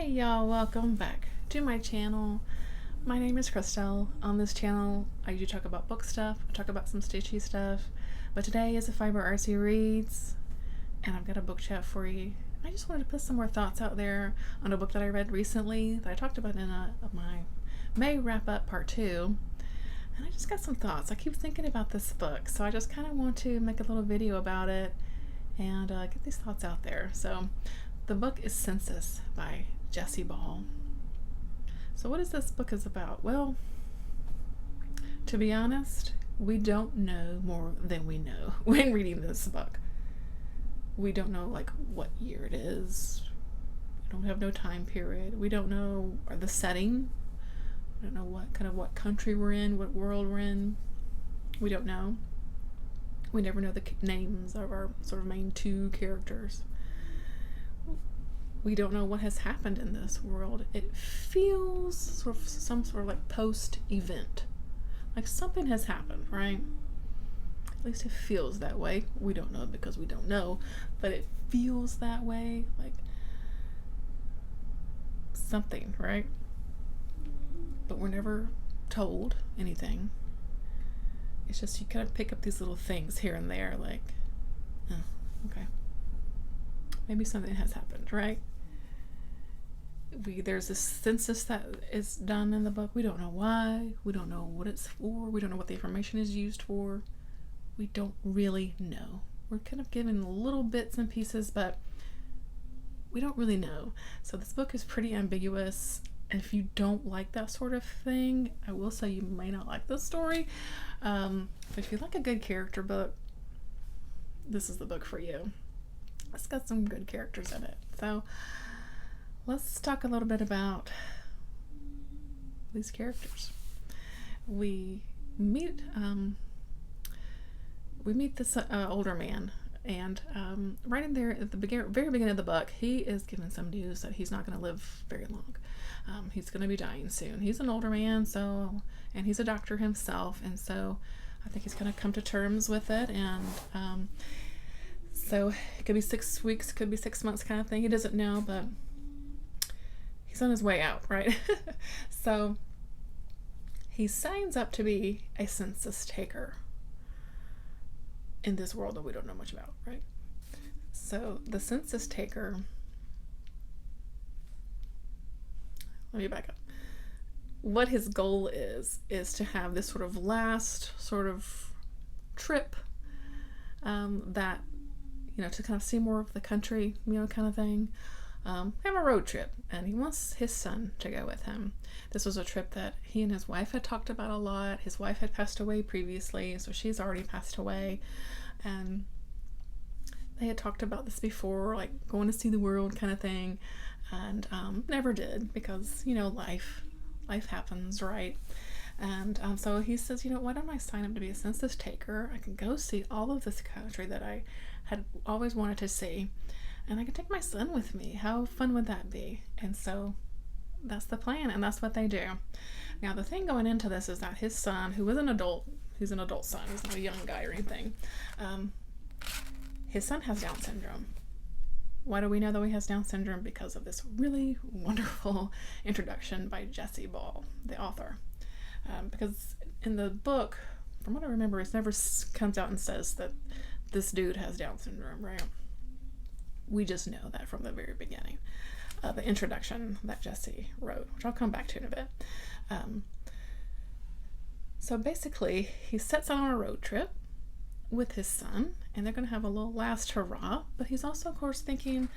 Hey y'all, welcome back to my channel. My name is Christelle. On this channel, I usually talk about book stuff, I talk about some stitchy stuff, but today is a Fiberartsy Reads, and I've got a book chat for you. I just wanted to put some more thoughts out there on a book that I read recently that I talked about in my May wrap up part 2, and I just got some thoughts. I keep thinking about this book, so I just kind of want to make a little video about it and get these thoughts out there. So the book is Census by Jessie Ball. So what is this book is about? Well, to be honest, we don't know more than we know when reading this book. We don't know like what year it is. We don't have no time period. We don't know the setting. We don't know what country we're in, what world we're in. We don't know. We never know the names of our sort of main two characters. We don't know what has happened in this world. It feels sort of some sort of like post-event. Like something has happened, right? At least it feels that way. We don't know because we don't know, but it feels that way, like something, right? But we're never told anything. It's just you kind of pick up these little things here and there, like, oh, okay. Maybe something has happened, right? There's this census that is done in the book. We don't know why. We don't know what it's for. We don't know what the information is used for. We don't really know. We're kind of given little bits and pieces, but we don't really know. So this book is pretty ambiguous. And if you don't like that sort of thing, I will say you may not like this story. But if you like a good character book, this is the book for you. It's got some good characters in it. So let's talk a little bit about these characters. We meet this older man, and right in there at the very beginning of the book, he is given some news that he's not going to live very long. He's going to be dying soon. He's an older man, and he's a doctor himself, and so I think he's going to come to terms with it. And so it could be 6 weeks, could be 6 months kind of thing. He doesn't know, but he's on his way out, right? So he signs up to be a census taker in this world that we don't know much about, right? So the census taker, let me back up. What his goal is to have this sort of last sort of trip that, you know, to kind of see more of the country, you know, kind of thing. Have a road trip, and he wants his son to go with him. This was a trip that he and his wife had talked about a lot. His wife had passed away previously, so she's already passed away, and they had talked about this before, like going to see the world kind of thing, and never did because, you know, life happens, right? And so he says, you know, why don't I sign up to be a census taker? I can go see all of this country that I had always wanted to see, and I can take my son with me. How fun would that be? And so that's the plan, and that's what they do. Now the thing going into this is that his son, who is an adult, he's an adult son, he's not a young guy or anything, his son has Down syndrome. Why do we know that he has Down syndrome? Because of this really wonderful introduction by Jessie Ball, the author. Because in the book, from what I remember, it never comes out and says that this dude has Down syndrome, right? We just know that from the very beginning. The introduction that Jessie wrote, which I'll come back to in a bit. So basically, he sets out on a road trip with his son, and they're going to have a little last hurrah, but he's also, of course, thinking,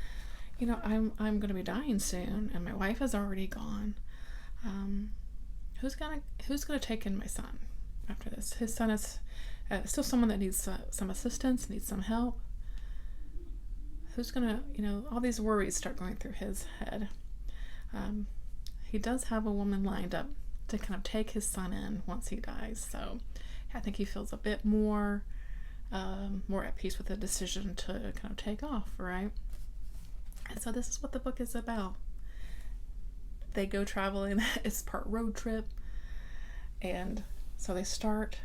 you know, I'm going to be dying soon, and my wife is already gone. Who's gonna take in my son after this? His son is still someone that needs some assistance, needs some help. Who's gonna, you know, all these worries start going through his head. He does have a woman lined up to kind of take his son in once he dies, so I think he feels a bit more at peace with the decision to kind of take off, right? And so this is what the book is about. They go traveling. It's part road trip, and so they start.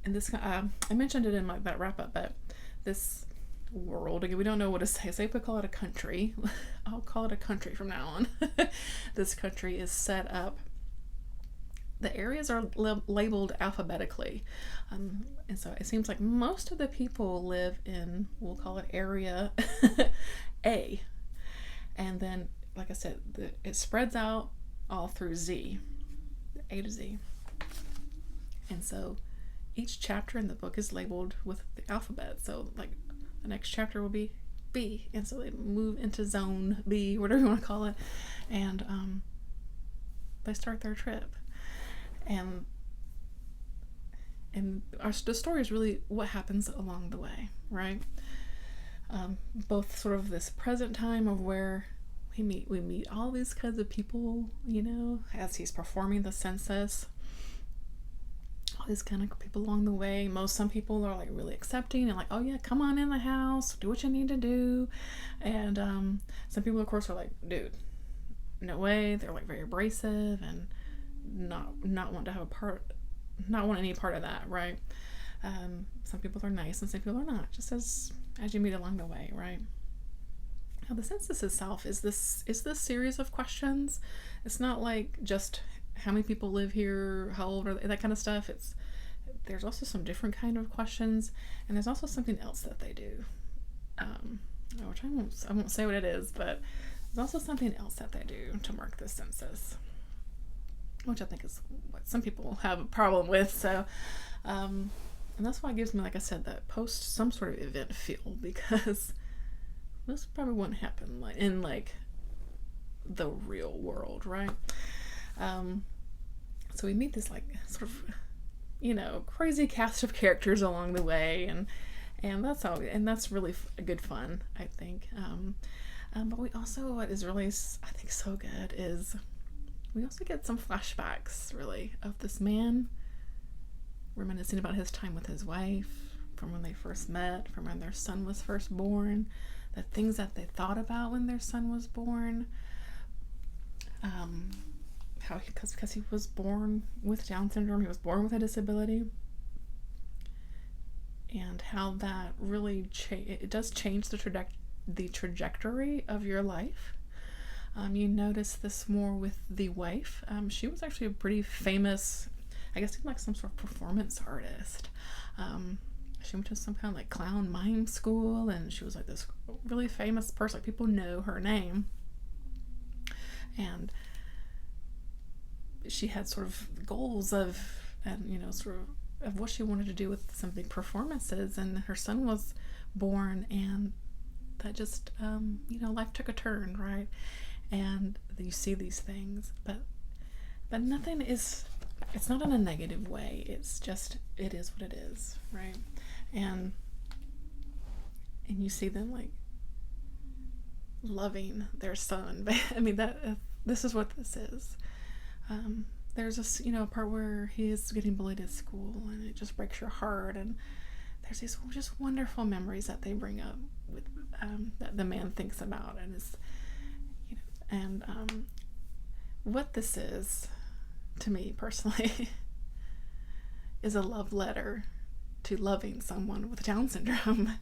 And this, I mentioned it in that wrap up, but this world. Again, we don't know what to say. So if we call it a country, I'll call it a country from now on. This country is set up. The areas are labeled alphabetically. And so it seems like most of the people live in, we'll call it area A. And then, like I said, it spreads out all through Z, A to Z. And so each chapter in the book is labeled with the alphabet. So like the next chapter will be B. And so they move into zone B, whatever you want to call it. And they start their trip. And the story is really what happens along the way, right? Both sort of this present time of where we meet all these kinds of people, as he's performing the census. All these kind of people along the way. Some people are like really accepting and like, oh yeah, come on in the house, do what you need to do. And some people, of course, are like, dude, no way. They're like very abrasive and not want to have not want any part of that, right? Some people are nice and some people are not, just as you meet along the way, right? Now the census itself is this series of questions. It's not like just how many people live here, how old are they, that kind of stuff. There's also some different kind of questions, and there's also something else that they do, which I won't say what it is, but there's also something else that they do to mark the census, which I think is what some people have a problem with. So, and that's why it gives me, like I said, that post some sort of event feel, because this probably wouldn't happen like in like the real world, right? So we meet this like sort of, crazy cast of characters along the way, and that's really good fun, I think. But we also, what is really, I think, so good is we also get some flashbacks, really, of this man reminiscing about his time with his wife, from when they first met, from when their son was first born, the things that they thought about when their son was born, because he was born with Down syndrome, he was born with a disability, and how that really it does change the trajectory of your life. You notice this more with the wife. She was actually a pretty famous, I guess like some sort of performance artist. She went to some kind of like clown mime school, and she was like this really famous person. Like, people know her name. And she had sort of goals of what she wanted to do with some big performances, and her son was born, and that just, life took a turn, right? And you see these things, but nothing is, it's not in a negative way. It's just, it is what it is, right? And you see them like loving their son. I mean, this is what this is. There's this, part where he is getting bullied at school, and it just breaks your heart. And there's these just wonderful memories that they bring up with that the man thinks about, and is, what this is to me personally is a love letter to loving someone with Down syndrome,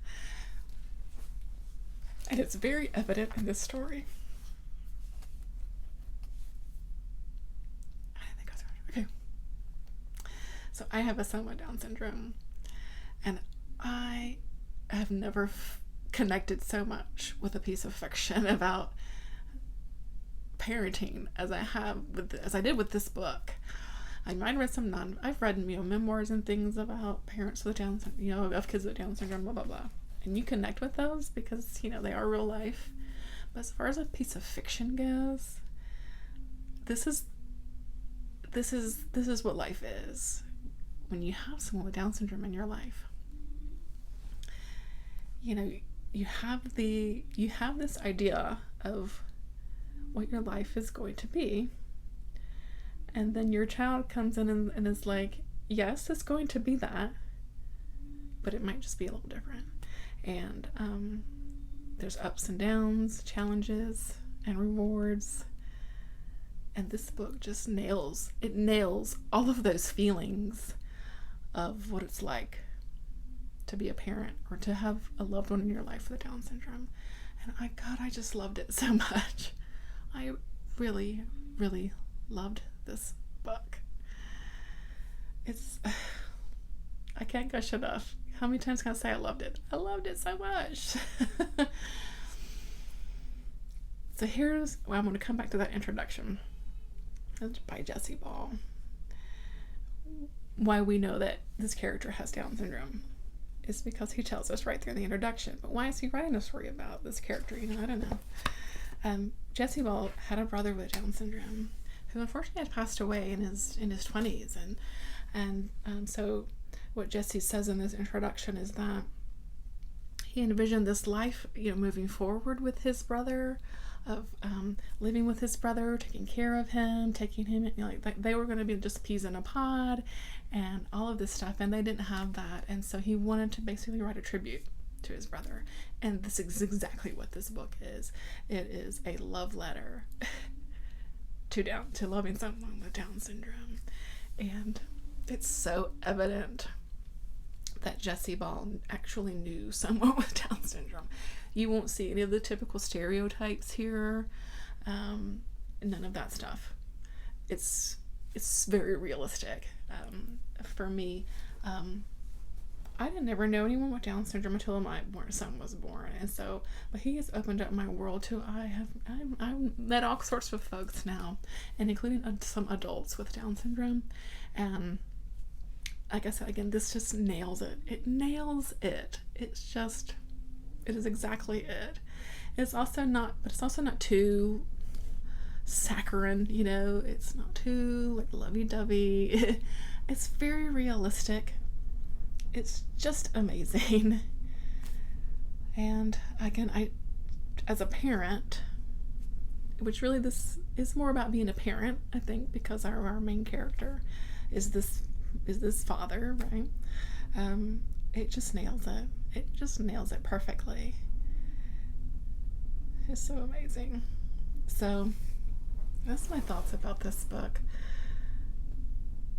and it's very evident in this story. Okay. So I have a son with Down syndrome, and I have never connected so much with a piece of fiction about parenting as I did with this book. I've read memoirs and things about parents with Down syndrome, of kids with Down syndrome, blah blah blah, and you connect with those because they are real life. But as far as a piece of fiction goes, this is what life is when you have someone with Down syndrome in your life. You have this idea of what your life is going to be, and then your child comes in and is like, yes, it's going to be that, but it might just be a little different. And there's ups and downs, challenges and rewards. And this book just nails all of those feelings of what it's like to be a parent or to have a loved one in your life with Down syndrome. And I just loved it so much. I really, really loved this book. I can't gush enough. How many times can I say I loved it? I loved it so much. So I'm going to come back to that introduction. It's by Jesse Ball. Why we know that this character has Down syndrome is because he tells us right there in the introduction. But why is he writing a story about this character? I don't know. Jesse Ball had a brother with Down syndrome who unfortunately had passed away in his 20s, and so what Jesse says in this introduction is that he envisioned this life, moving forward with his brother, of living with his brother, taking care of him, taking him, like they were going to be just peas in a pod and all of this stuff, and they didn't have that. And so he wanted to basically write a tribute to his brother, and this is exactly what this book is. It is a love letter to loving someone with Down syndrome. And it's so evident that Jesse Ball actually knew someone with Down syndrome. You won't see any of the typical stereotypes here. None of that stuff. It's very realistic. For me, I didn't ever know anyone with Down syndrome until my son was born, and so, but he has opened up my world too. I've met all sorts of folks now, and including some adults with Down syndrome, and like I said again, this just nails it. It nails it. It is exactly it. It's also not too saccharine, it's not too like lovey-dovey. It's very realistic. It's just amazing. And again, as a parent, which really this is more about being a parent, I think, because our main character is this father, right? It just nails it. It just nails it perfectly. It's so amazing. So that's my thoughts about this book.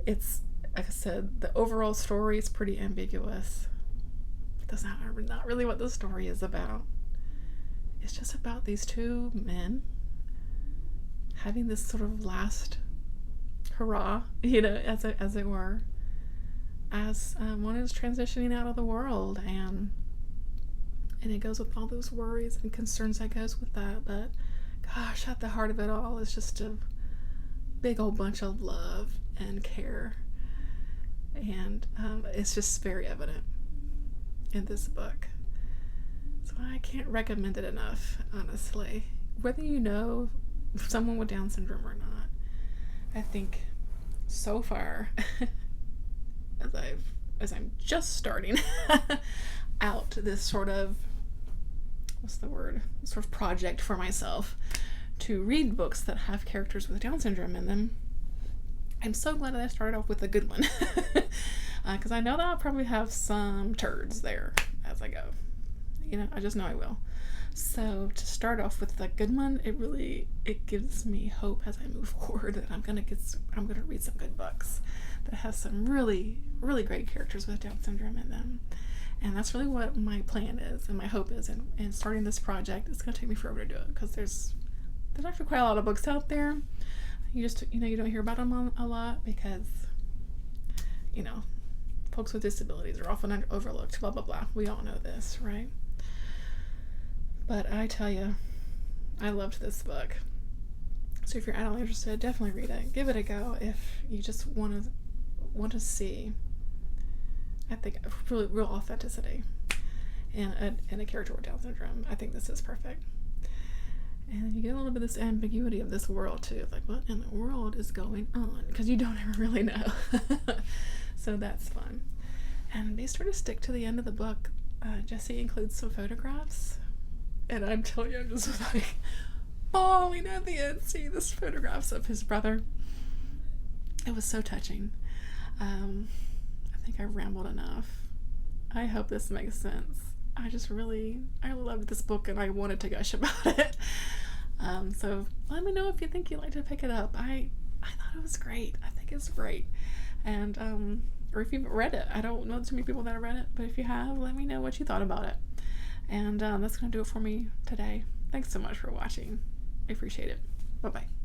It's, like I said, the overall story is pretty ambiguous. That's not really what the story is about. It's just about these two men having this sort of last hurrah, as it were, as one is transitioning out of the world, and it goes with all those worries and concerns that goes with that. But gosh, at the heart of it all is just a big old bunch of love and care, and it's just very evident in this book. So I can't recommend it enough, honestly. Whether you know someone with Down syndrome or not, I think so far, as I'm just starting out this sort of, sort of project for myself to read books that have characters with Down syndrome in them, I'm so glad that I started off with a good one. Because I know that I'll probably have some turds there as I go. I just know I will. So to start off with the good one, it gives me hope as I move forward that I'm gonna read some good books that has some really, really great characters with Down syndrome in them. And that's really what my plan is and my hope is. And starting this project, it's gonna take me forever to do it because there's actually quite a lot of books out there. You just you don't hear about them a lot because folks with disabilities are often overlooked. Blah blah blah. We all know this, right? But I tell you, I loved this book. So if you're at all interested, definitely read it. Give it a go if you just want to see, I think, real authenticity in a character with Down syndrome. I think this is perfect. And you get a little bit of this ambiguity of this world too, like what in the world is going on? Because you don't ever really know. So that's fun. And be sure to stick to the end of the book. Jesse includes some photographs. And I'm telling you, I'm just like bawling at the end, seeing these photographs of his brother. It was so touching. I think I rambled enough. I hope this makes sense. I loved this book and I wanted to gush about it. So let me know if you think you'd like to pick it up. I thought it was great. I think it's great. And or if you've read it. I don't know too many people that have read it, but if you have, let me know what you thought about it. And that's going to do it for me today. Thanks so much for watching. I appreciate it. Bye-bye.